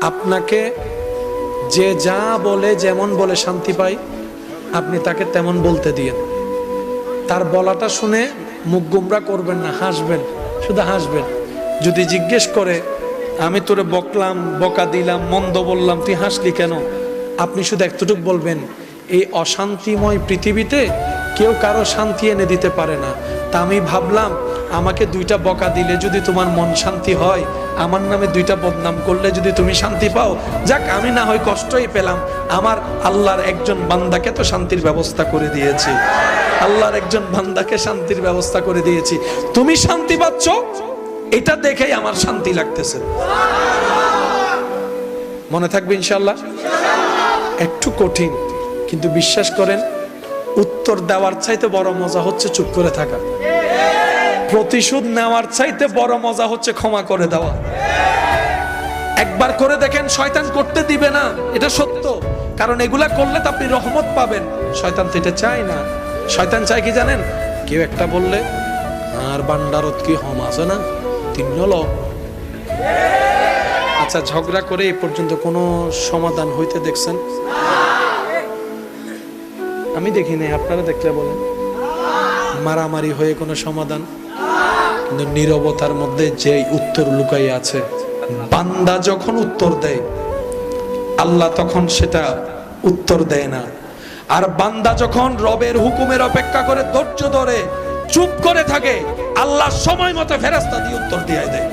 আপনাকে যে যা বলে যেমন বলে শান্তি পাই, আপনি তাকে তেমন বলতে দিয়েন। তার বলাটা শুনে মুখ গুমরা করবেন না, হাসবেন, শুধু হাসবেন। যদি জিজ্ঞেস করে আমি তোরে বকলাম, বকা দিলাম, মন্দ বললাম, তুই হাসলি কেন, আপনি শুধু একটুটুক বলবেন, এই অশান্তিময় পৃথিবীতে কেউ কারো শান্তি এনে দিতে পারে না। তা আমি ভাবলাম আমাকে দুইটা বকা দিলে যদি তোমার মন শান্তি হয়, আমার নামে দুইটা বদনাম করলে যদি তুমি শান্তি পাও, যাক আমি না হয় কষ্টই পেলাম, আমার আল্লাহর একজন বান্দাকে তো শান্তির ব্যবস্থা করে দিয়েছি, আল্লাহর একজন বান্দাকে শান্তির ব্যবস্থা করে দিয়েছি, তুমি শান্তি পাচ্ছ, এটা দেখেই আমার শান্তি লাগতেছে। মনে থাকবে ইনশাআল্লাহ। একটু কঠিন, কিন্তু বিশ্বাস করেন উত্তর দেওয়ার চাইতে বড় মজা হচ্ছে চুপ করে থাকা। প্রতিশোধ নেওয়ার চাইতে বড় মজা হচ্ছে ক্ষমা করে দেওয়া। একবার করে দেখেন, শয়তান করতে দিবে না, এটা সত্য। কারণ এগুলা করলে তো আপনি রহমত পাবেন, শয়তান তো এটা চায় না। শয়তান চায় কি জানেন? কেউ একটা বললে আর বান্দারত কি হম আছে না, তিন ল। আচ্ছা, ঝগড়া করে এই পর্যন্ত কোনো সমাধান হইতে দেখছেন? আমি দেখি নাই, আপনারা দেখলে বলেন। মারামারি হয়ে কোনো সমাধান? কিন্তু নীরবতার মধ্যে যে উত্তর লুকাই আছে, বান্দা যখন উত্তর দেয় আল্লাহ তখন সেটা উত্তর দেয় না। আর বান্দা যখন রবের হুকুমের অপেক্ষা করে ধৈর্য ধরে চুপ করে থাকে, আল্লাহ সময় মতো ফেরেশতা দিয়ে উত্তর দিয়ে দেয়।